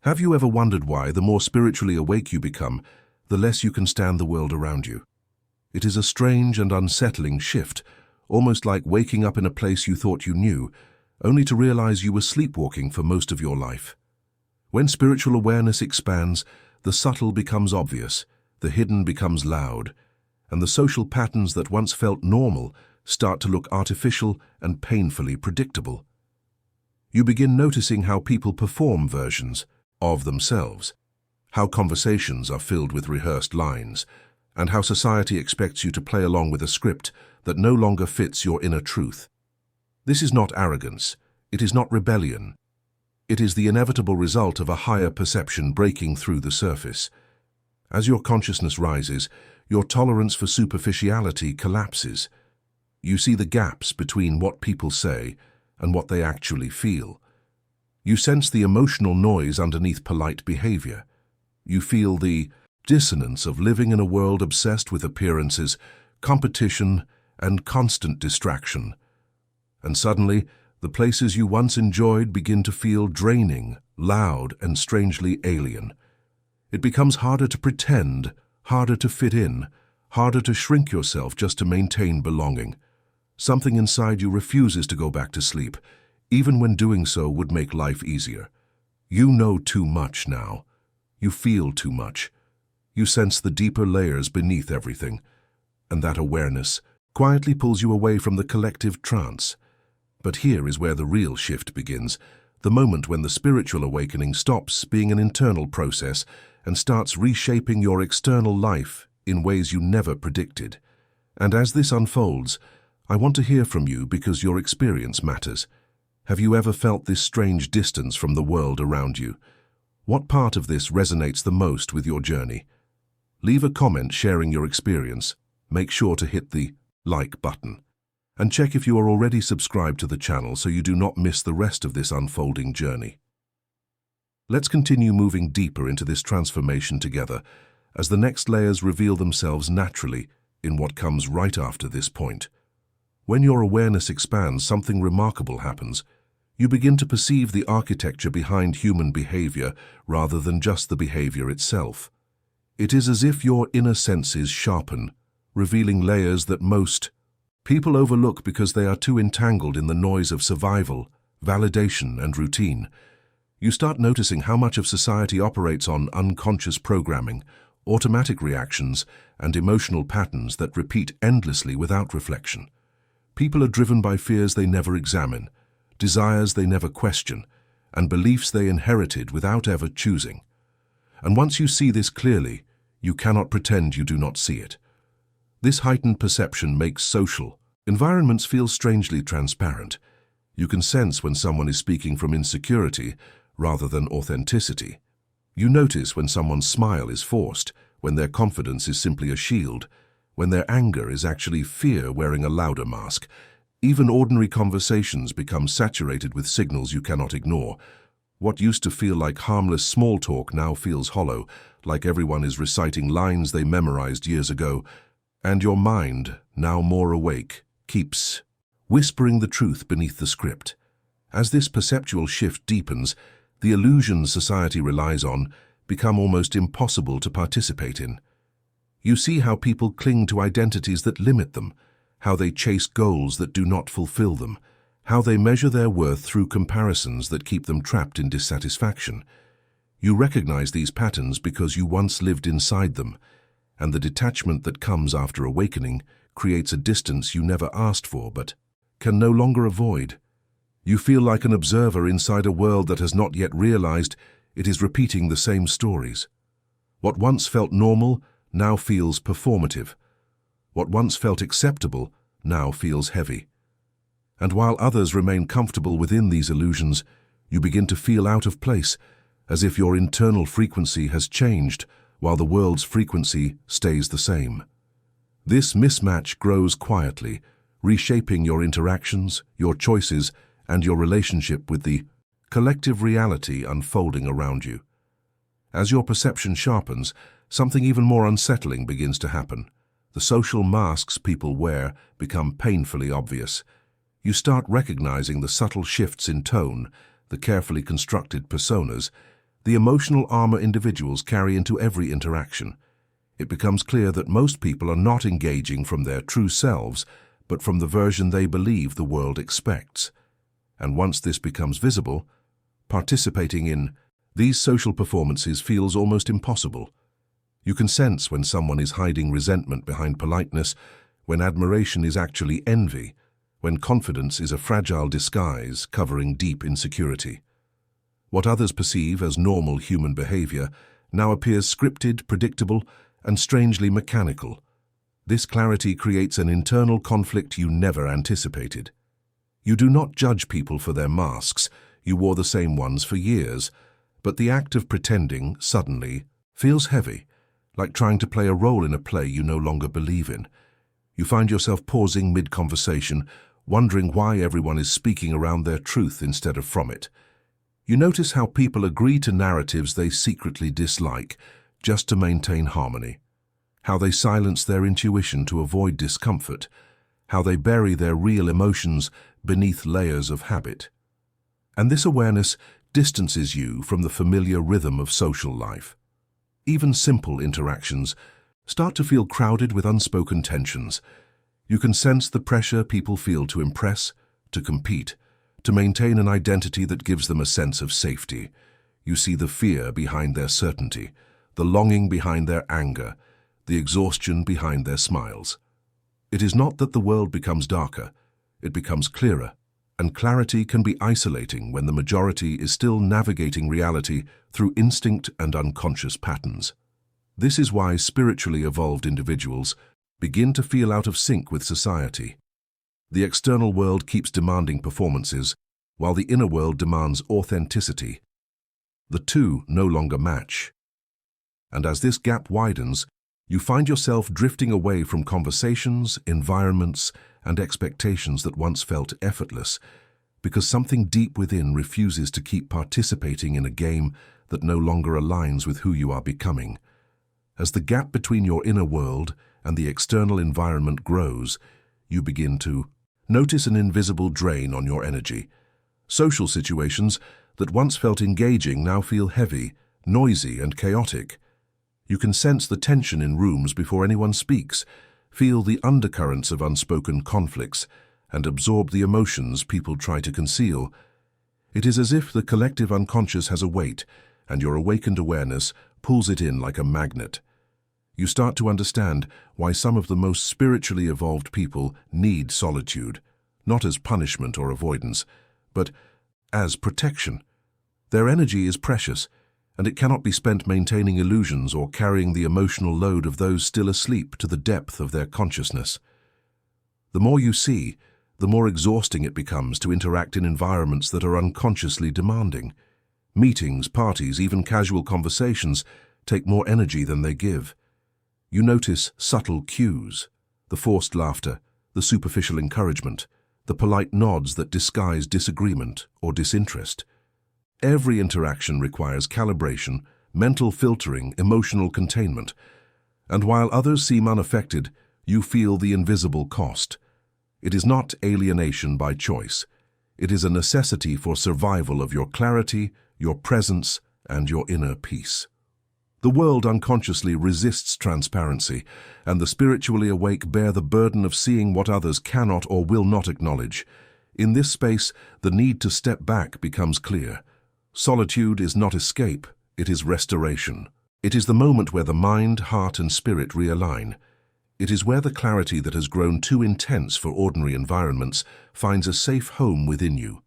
Have you ever wondered why, the more spiritually awake you become, the less you can stand the world around you? It is a strange and unsettling shift, almost like waking up in a place you thought you knew, only to realize you were sleepwalking for most of your life. When spiritual awareness expands, the subtle becomes obvious, the hidden becomes loud, and the social patterns that once felt normal start to look artificial and painfully predictable. You begin noticing how people perform versions of themselves, how conversations are filled with rehearsed lines, and how society expects you to play along with a script that no longer fits your inner truth. This is not arrogance, it is not rebellion. It is the inevitable result of a higher perception breaking through the surface. As your consciousness rises, your tolerance for superficiality collapses. You see the gaps between what people say and what they actually feel. You sense the emotional noise underneath polite behavior. You feel the dissonance of living in a world obsessed with appearances, competition, and constant distraction. And suddenly, the places you once enjoyed begin to feel draining, loud, and strangely alien. It becomes harder to pretend, harder to fit in, harder to shrink yourself just to maintain belonging. Something inside you refuses to go back to sleep, even when doing so would make life easier. You know too much now. You feel too much. You sense the deeper layers beneath everything, and that awareness quietly pulls you away from the collective trance. But here is where the real shift begins, the moment when the spiritual awakening stops being an internal process and starts reshaping your external life in ways you never predicted. And as this unfolds, I want to hear from you because your experience matters. Have you ever felt this strange distance from the world around you? What part of this resonates the most with your journey? Leave a comment sharing your experience. Make sure to hit the like button. And check if you are already subscribed to the channel so you do not miss the rest of this unfolding journey. Let's continue moving deeper into this transformation together as the next layers reveal themselves naturally in what comes right after this point. When your awareness expands, something remarkable happens. You begin to perceive the architecture behind human behavior rather than just the behavior itself. It is as if your inner senses sharpen, revealing layers that most people overlook because they are too entangled in the noise of survival, validation, and routine. You start noticing how much of society operates on unconscious programming, automatic reactions, and emotional patterns that repeat endlessly without reflection. People are driven by fears they never examine, desires they never question, and beliefs they inherited without ever choosing. And once you see this clearly, you cannot pretend you do not see it. This heightened perception makes social environments feel strangely transparent. You can sense when someone is speaking from insecurity rather than authenticity. You notice when someone's smile is forced, when their confidence is simply a shield, when their anger is actually fear wearing a louder mask. Even ordinary conversations become saturated with signals you cannot ignore. What used to feel like harmless small talk now feels hollow, like everyone is reciting lines they memorized years ago. And your mind, now more awake, keeps whispering the truth beneath the script. As this perceptual shift deepens, the illusions society relies on become almost impossible to participate in. You see how people cling to identities that limit them, how they chase goals that do not fulfill them, how they measure their worth through comparisons that keep them trapped in dissatisfaction. You recognize these patterns because you once lived inside them, and the detachment that comes after awakening creates a distance you never asked for but can no longer avoid. You feel like an observer inside a world that has not yet realized it is repeating the same stories. What once felt normal now feels performative. What once felt acceptable now feels heavy. And while others remain comfortable within these illusions, you begin to feel out of place, as if your internal frequency has changed while the world's frequency stays the same. This mismatch grows quietly, reshaping your interactions, your choices, and your relationship with the collective reality unfolding around you. As your perception sharpens, something even more unsettling begins to happen. The social masks people wear become painfully obvious. You start recognizing the subtle shifts in tone, the carefully constructed personas, the emotional armor individuals carry into every interaction. It becomes clear that most people are not engaging from their true selves, but from the version they believe the world expects. And once this becomes visible, participating in these social performances feels almost impossible. You can sense when someone is hiding resentment behind politeness, when admiration is actually envy, when confidence is a fragile disguise covering deep insecurity. What others perceive as normal human behavior now appears scripted, predictable, and strangely mechanical. This clarity creates an internal conflict you never anticipated. You do not judge people for their masks, you wore the same ones for years, but the act of pretending, suddenly, feels heavy, like trying to play a role in a play you no longer believe in. You find yourself pausing mid-conversation, wondering why everyone is speaking around their truth instead of from it. You notice how people agree to narratives they secretly dislike, just to maintain harmony. How they silence their intuition to avoid discomfort. How they bury their real emotions beneath layers of habit. And this awareness distances you from the familiar rhythm of social life. Even simple interactions start to feel crowded with unspoken tensions. You can sense the pressure people feel to impress, to compete, to maintain an identity that gives them a sense of safety. You see the fear behind their certainty, the longing behind their anger, the exhaustion behind their smiles. It is not that the world becomes darker, it becomes clearer, and clarity can be isolating when the majority is still navigating reality through instinct and unconscious patterns. This is why spiritually evolved individuals begin to feel out of sync with society. The external world keeps demanding performances, while the inner world demands authenticity. The two no longer match. And as this gap widens, you find yourself drifting away from conversations, environments, and expectations that once felt effortless, because something deep within refuses to keep participating in a game that no longer aligns with who you are becoming. As the gap between your inner world and the external environment grows, you begin to notice an invisible drain on your energy. Social situations that once felt engaging now feel heavy, noisy, and chaotic. You can sense the tension in rooms before anyone speaks, feel the undercurrents of unspoken conflicts, and absorb the emotions people try to conceal. It is as if the collective unconscious has a weight, and your awakened awareness pulls it in like a magnet. You start to understand why some of the most spiritually evolved people need solitude, not as punishment or avoidance, but as protection. Their energy is precious, and it cannot be spent maintaining illusions or carrying the emotional load of those still asleep to the depth of their consciousness. The more you see, the more exhausting it becomes to interact in environments that are unconsciously demanding. Meetings, parties, even casual conversations take more energy than they give. You notice subtle cues, the forced laughter, the superficial encouragement, the polite nods that disguise disagreement or disinterest. Every interaction requires calibration, mental filtering, emotional containment. And while others seem unaffected, you feel the invisible cost. It is not alienation by choice. It is a necessity for survival of your clarity, your presence, and your inner peace. The world unconsciously resists transparency, and the spiritually awake bear the burden of seeing what others cannot or will not acknowledge. In this space, the need to step back becomes clear. Solitude is not escape, it is restoration. It is the moment where the mind, heart, and spirit realign. It is where the clarity that has grown too intense for ordinary environments finds a safe home within you.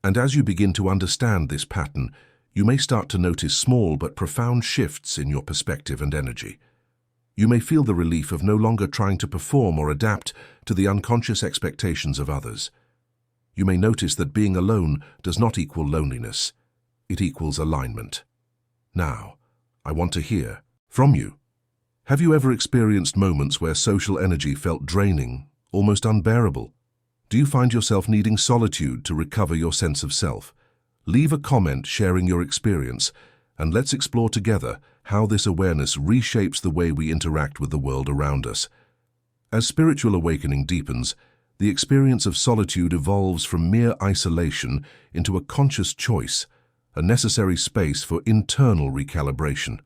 And as you begin to understand this pattern, you may start to notice small but profound shifts in your perspective and energy. You may feel the relief of no longer trying to perform or adapt to the unconscious expectations of others. You may notice that being alone does not equal loneliness. It equals alignment. Now, I want to hear from you. Have you ever experienced moments where social energy felt draining, almost unbearable? Do you find yourself needing solitude to recover your sense of self? Leave a comment sharing your experience, and let's explore together how this awareness reshapes the way we interact with the world around us. As spiritual awakening deepens, the experience of solitude evolves from mere isolation into a conscious choice, a necessary space for internal recalibration.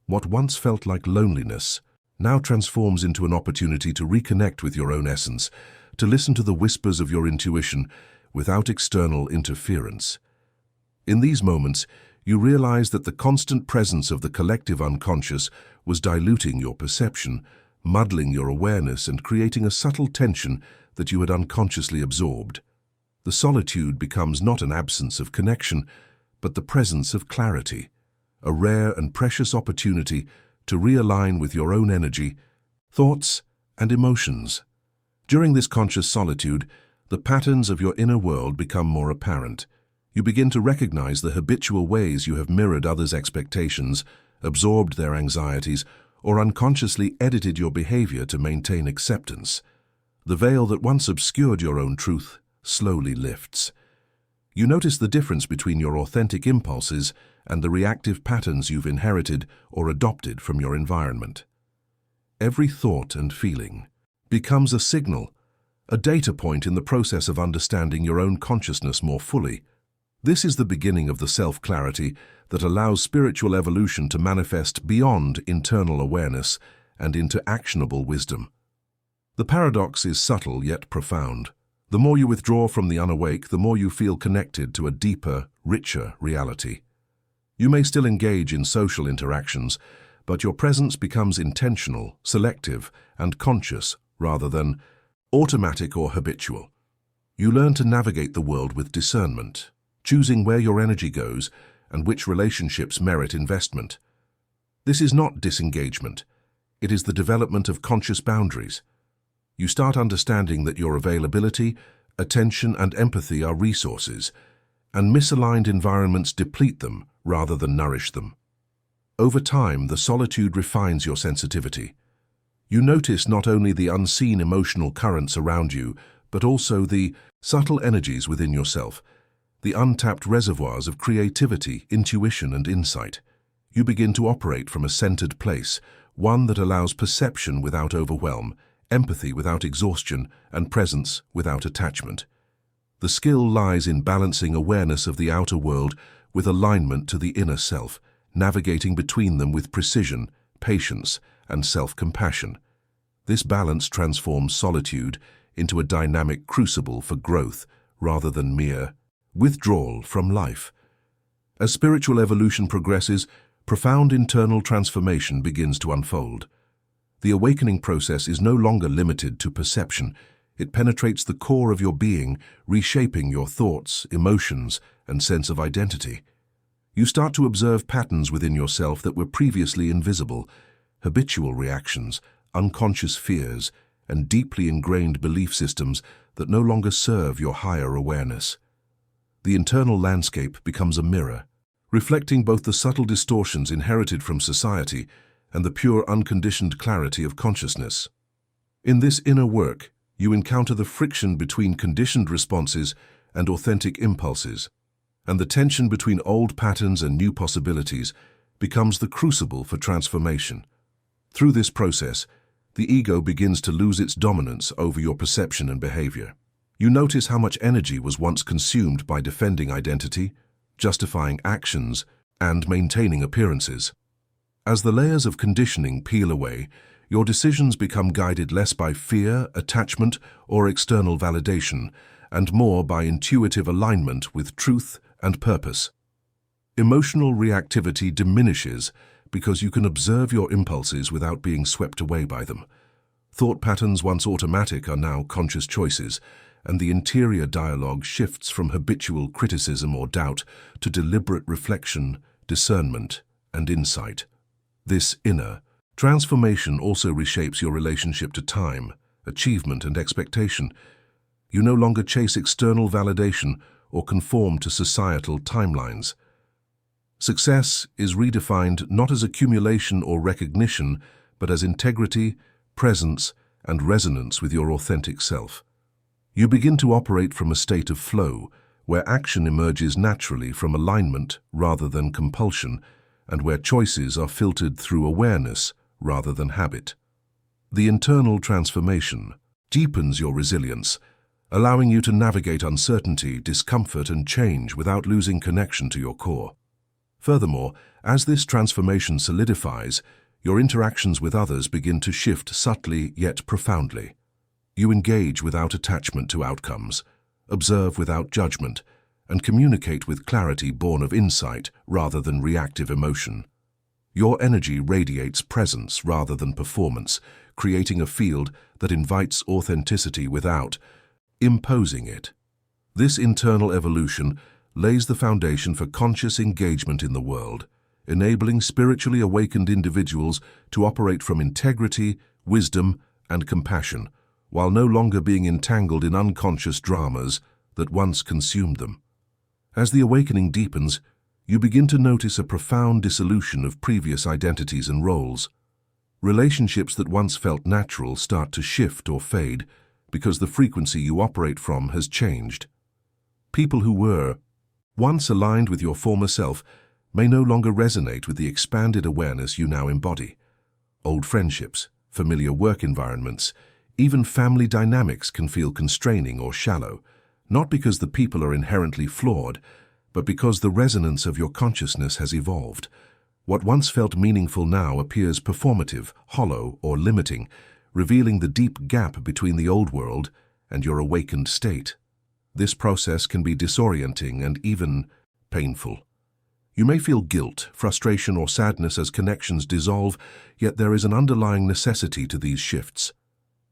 What once felt like loneliness now transforms into an opportunity to reconnect with your own essence, to listen to the whispers of your intuition without external interference. In these moments, you realize that the constant presence of the collective unconscious was diluting your perception, muddling your awareness, and creating a subtle tension that you had unconsciously absorbed. The solitude becomes not an absence of connection, but the presence of clarity, a rare and precious opportunity to realign with your own energy, thoughts, and emotions. During this conscious solitude, the patterns of your inner world become more apparent. You begin to recognize the habitual ways you have mirrored others' expectations, absorbed their anxieties, or unconsciously edited your behavior to maintain acceptance. The veil that once obscured your own truth slowly lifts. You notice the difference between your authentic impulses and the reactive patterns you've inherited or adopted from your environment. Every thought and feeling becomes a signal, a data point in the process of understanding your own consciousness more fully. This is the beginning of the self-clarity that allows spiritual evolution to manifest beyond internal awareness and into actionable wisdom. The paradox is subtle yet profound. The more you withdraw from the unawake, the more you feel connected to a deeper, richer reality. You may still engage in social interactions, but your presence becomes intentional, selective, and conscious rather than automatic or habitual. You learn to navigate the world with discernment, choosing where your energy goes and which relationships merit investment. This is not disengagement. It is the development of conscious boundaries. You start understanding that your availability, attention, and empathy are resources, and misaligned environments deplete them rather than nourish them. Over time, the solitude refines your sensitivity. You notice not only the unseen emotional currents around you, but also the subtle energies within yourself, the untapped reservoirs of creativity, intuition, and insight. You begin to operate from a centered place, one that allows perception without overwhelm, empathy without exhaustion, and presence without attachment. The skill lies in balancing awareness of the outer world with alignment to the inner self, navigating between them with precision, patience, and self-compassion. This balance transforms solitude into a dynamic crucible for growth rather than mere withdrawal from life. As spiritual evolution progresses, profound internal transformation begins to unfold. The awakening process is no longer limited to perception. It penetrates the core of your being, reshaping your thoughts, emotions, and sense of identity. You start to observe patterns within yourself that were previously invisible, habitual reactions, unconscious fears, and deeply ingrained belief systems that no longer serve your higher awareness. The internal landscape becomes a mirror, reflecting both the subtle distortions inherited from society and the pure unconditioned clarity of consciousness. In this inner work, you encounter the friction between conditioned responses and authentic impulses, and the tension between old patterns and new possibilities becomes the crucible for transformation. Through this process, the ego begins to lose its dominance over your perception and behavior. You notice how much energy was once consumed by defending identity, justifying actions, and maintaining appearances. As the layers of conditioning peel away, your decisions become guided less by fear, attachment, or external validation, and more by intuitive alignment with truth and purpose. Emotional reactivity diminishes because you can observe your impulses without being swept away by them. Thought patterns once automatic are now conscious choices, and the interior dialogue shifts from habitual criticism or doubt to deliberate reflection, discernment, and insight. This inner transformation also reshapes your relationship to time, achievement, and expectation. You no longer chase external validation or conform to societal timelines. Success is redefined not as accumulation or recognition, but as integrity, presence, and resonance with your authentic self. You begin to operate from a state of flow, where action emerges naturally from alignment rather than compulsion, and where choices are filtered through awareness rather than habit. The internal transformation deepens your resilience, allowing you to navigate uncertainty, discomfort, and change without losing connection to your core. Furthermore, as this transformation solidifies, your interactions with others begin to shift subtly yet profoundly. You engage without attachment to outcomes, observe without judgment, and communicate with clarity born of insight rather than reactive emotion. Your energy radiates presence rather than performance, creating a field that invites authenticity without imposing it. This internal evolution lays the foundation for conscious engagement in the world, enabling spiritually awakened individuals to operate from integrity, wisdom, and compassion, while no longer being entangled in unconscious dramas that once consumed them. As the awakening deepens, you begin to notice a profound dissolution of previous identities and roles. Relationships that once felt natural start to shift or fade because the frequency you operate from has changed. People who were once aligned with your former self may no longer resonate with the expanded awareness you now embody. Old friendships, familiar work environments, even family dynamics can feel constraining or shallow, not because the people are inherently flawed, but because the resonance of your consciousness has evolved. What once felt meaningful now appears performative, hollow, or limiting, revealing the deep gap between the old world and your awakened state. This process can be disorienting and even painful. You may feel guilt, frustration, or sadness as connections dissolve, yet there is an underlying necessity to these shifts.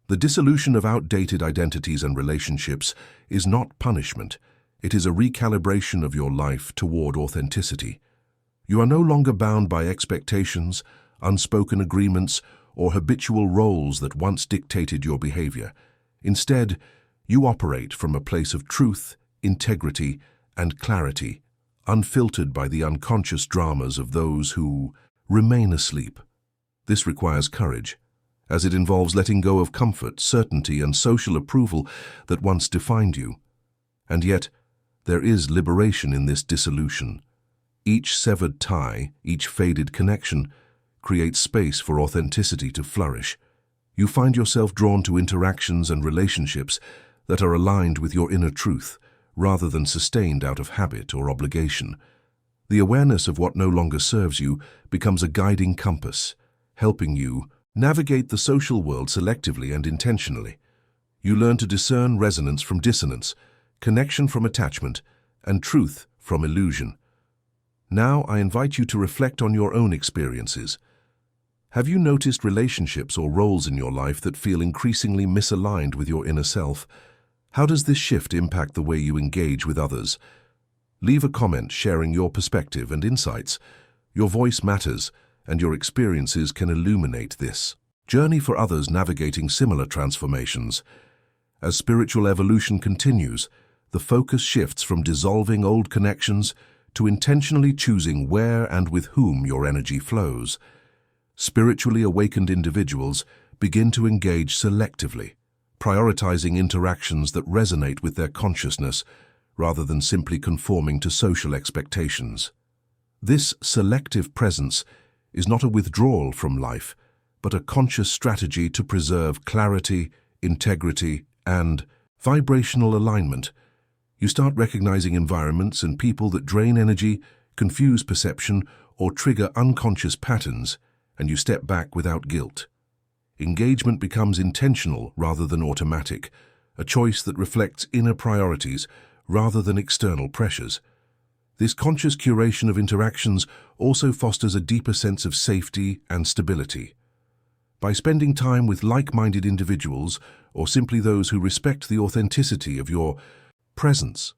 The dissolution of outdated identities and relationships is not punishment. It is a recalibration of your life toward authenticity. You are no longer bound by expectations, unspoken agreements, or habitual roles that once dictated your behavior. Instead, you operate from a place of truth, integrity, and clarity, unfiltered by the unconscious dramas of those who remain asleep. This requires courage, as it involves letting go of comfort, certainty, and social approval that once defined you. And yet, there is liberation in this dissolution. Each severed tie, each faded connection, creates space for authenticity to flourish. You find yourself drawn to interactions and relationships that are aligned with your inner truth, rather than sustained out of habit or obligation. The awareness of what no longer serves you becomes a guiding compass, helping you navigate the social world selectively and intentionally. You learn to discern resonance from dissonance, connection from attachment, and truth from illusion. Now I invite you to reflect on your own experiences. Have you noticed relationships or roles in your life that feel increasingly misaligned with your inner self? How does this shift impact the way you engage with others? Leave a comment sharing your perspective and insights. Your voice matters, and your experiences can illuminate this journey for others navigating similar transformations. As spiritual evolution continues, the focus shifts from dissolving old connections to intentionally choosing where and with whom your energy flows. Spiritually awakened individuals begin to engage selectively, prioritizing interactions that resonate with their consciousness rather than simply conforming to social expectations. This selective presence is not a withdrawal from life, but a conscious strategy to preserve clarity, integrity, and vibrational alignment. You start recognizing environments and people that drain energy, confuse perception, or trigger unconscious patterns, and you step back without guilt. Engagement becomes intentional rather than automatic, a choice that reflects inner priorities rather than external pressures. This conscious curation of interactions also fosters a deeper sense of safety and stability. By spending time with like-minded individuals, or simply those who respect the authenticity of your presence,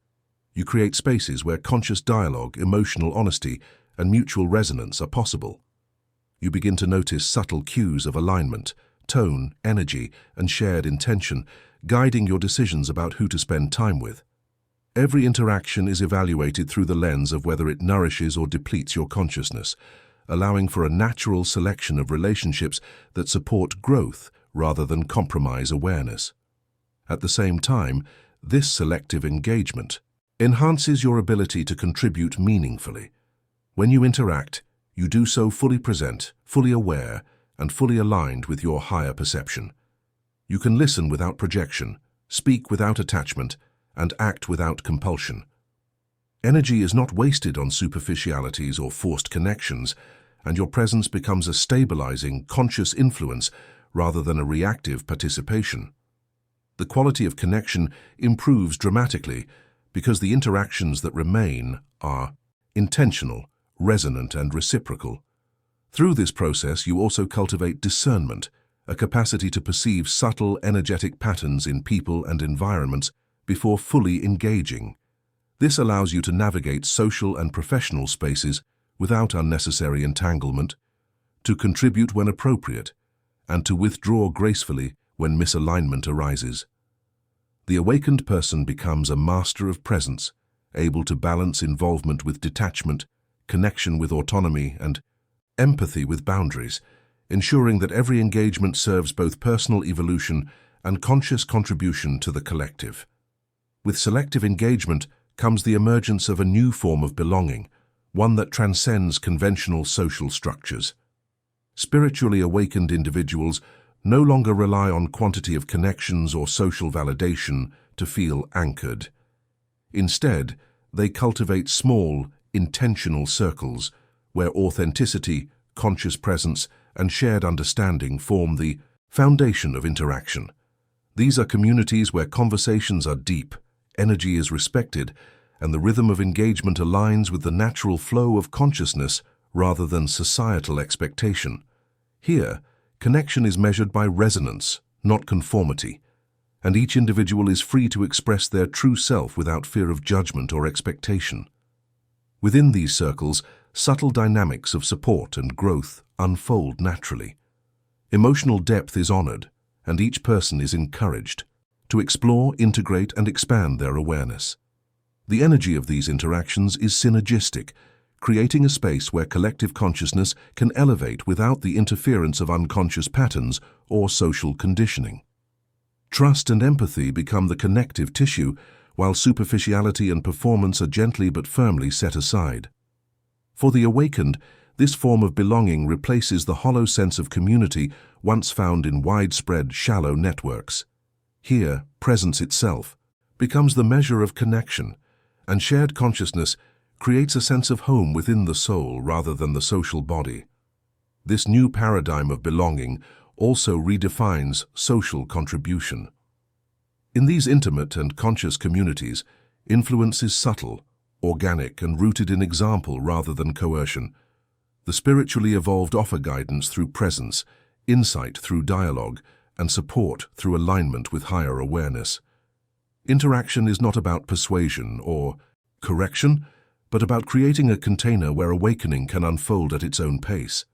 you create spaces where conscious dialogue, emotional honesty, and mutual resonance are possible. You begin to notice subtle cues of alignment, tone, energy, and shared intention, guiding your decisions about who to spend time with. Every interaction is evaluated through the lens of whether it nourishes or depletes your consciousness, allowing for a natural selection of relationships that support growth rather than compromise awareness. At the same time, this selective engagement enhances your ability to contribute meaningfully. When you interact, you do so fully present, fully aware, and fully aligned with your higher perception. You can listen without projection, speak without attachment, and act without compulsion. Energy is not wasted on superficialities or forced connections, and your presence becomes a stabilizing, conscious influence rather than a reactive participation. The quality of connection improves dramatically because the interactions that remain are intentional, resonant, and reciprocal. Through this process, you also cultivate discernment, a capacity to perceive subtle, energetic patterns in people and environments before fully engaging. This allows you to navigate social and professional spaces without unnecessary entanglement, to contribute when appropriate, and to withdraw gracefully when misalignment arises. The awakened person becomes a master of presence, able to balance involvement with detachment, connection with autonomy, and empathy with boundaries, ensuring that every engagement serves both personal evolution and conscious contribution to the collective. With selective engagement comes the emergence of a new form of belonging, one that transcends conventional social structures. Spiritually awakened individuals no longer rely on quantity of connections or social validation to feel anchored. Instead, they cultivate small, intentional circles where authenticity, conscious presence, and shared understanding form the foundation of interaction. These are communities where conversations are deep, energy is respected, and the rhythm of engagement aligns with the natural flow of consciousness rather than societal expectation. Here, connection is measured by resonance, not conformity, and each individual is free to express their true self without fear of judgment or expectation. Within these circles, subtle dynamics of support and growth unfold naturally. Emotional depth is honored, and each person is encouraged to explore, integrate, and expand their awareness. The energy of these interactions is synergistic, creating a space where collective consciousness can elevate without the interference of unconscious patterns or social conditioning. Trust and empathy become the connective tissue, while superficiality and performance are gently but firmly set aside. For the awakened, this form of belonging replaces the hollow sense of community once found in widespread, shallow networks. Here, presence itself becomes the measure of connection, and shared consciousness creates a sense of home within the soul rather than the social body. This new paradigm of belonging also redefines social contribution. In these intimate and conscious communities, influence is subtle, organic, and rooted in example rather than coercion. The spiritually evolved offer guidance through presence, insight through dialogue, and support through alignment with higher awareness. Interaction is not about persuasion or correction, but about creating a container where awakening can unfold at its own pace.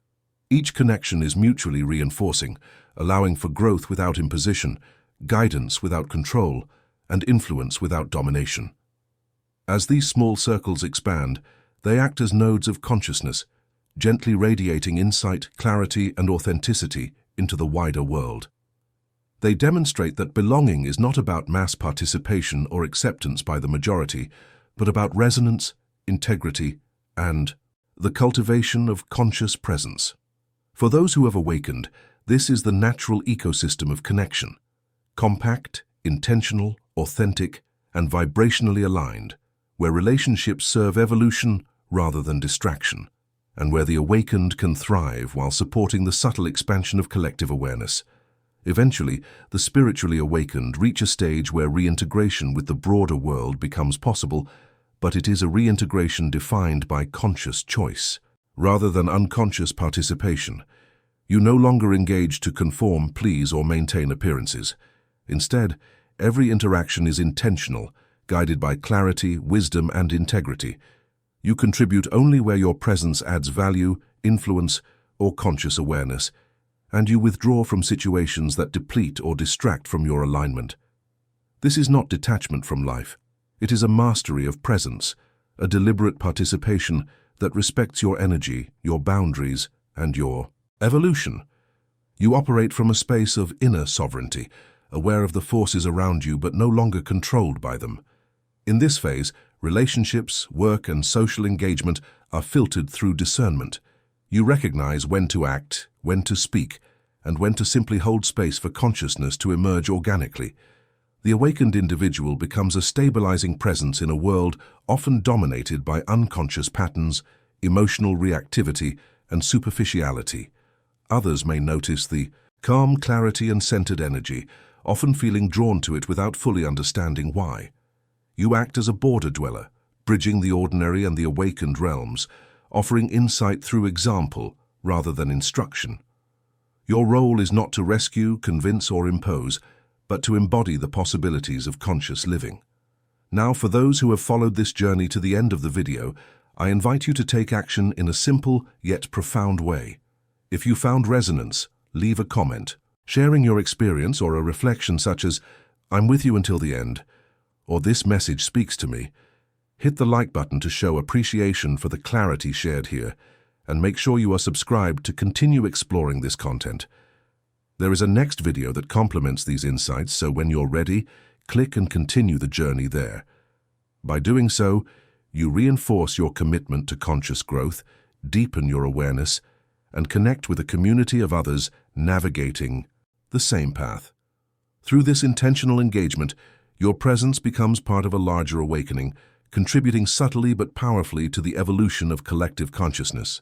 Each connection is mutually reinforcing, allowing for growth without imposition, guidance without control, and influence without domination. As these small circles expand, they act as nodes of consciousness, gently radiating insight, clarity, and authenticity into the wider world. They demonstrate that belonging is not about mass participation or acceptance by the majority, but about resonance, integrity, and the cultivation of conscious presence. For those who have awakened, this is the natural ecosystem of connection, compact, intentional, authentic, and vibrationally aligned, where relationships serve evolution rather than distraction, and where the awakened can thrive while supporting the subtle expansion of collective awareness. Eventually, the spiritually awakened reach a stage where reintegration with the broader world becomes possible, but it is a reintegration defined by conscious choice, rather than unconscious participation. You no longer engage to conform, please, or maintain appearances. Instead, every interaction is intentional, guided by clarity, wisdom, and integrity. You contribute only where your presence adds value, influence, or conscious awareness, and you withdraw from situations that deplete or distract from your alignment. This is not detachment from life. It is a mastery of presence, a deliberate participation that respects your energy, your boundaries, and your evolution. You operate from a space of inner sovereignty, aware of the forces around you but no longer controlled by them. In this phase, relationships, work, and social engagement are filtered through discernment. You recognize when to act, when to speak, and when to simply hold space for consciousness to emerge organically. The awakened individual becomes a stabilizing presence in a world often dominated by unconscious patterns, emotional reactivity, and superficiality. Others may notice the calm clarity and centered energy, often feeling drawn to it without fully understanding why. You act as a border dweller, bridging the ordinary and the awakened realms, offering insight through example rather than instruction. Your role is not to rescue, convince, or impose, but to embody the possibilities of conscious living. Now, for those who have followed this journey to the end of the video, I invite you to take action in a simple yet profound way. If you found resonance, leave a comment. Sharing your experience or a reflection such as, "I'm with you until the end," or "This message speaks to me." Hit the like button to show appreciation for the clarity shared here, and make sure you are subscribed to continue exploring this content. There is a next video that complements these insights, so when you're ready, click and continue the journey there. By doing so, you reinforce your commitment to conscious growth, deepen your awareness, and connect with a community of others navigating the same path. Through this intentional engagement, your presence becomes part of a larger awakening, contributing subtly but powerfully to the evolution of collective consciousness.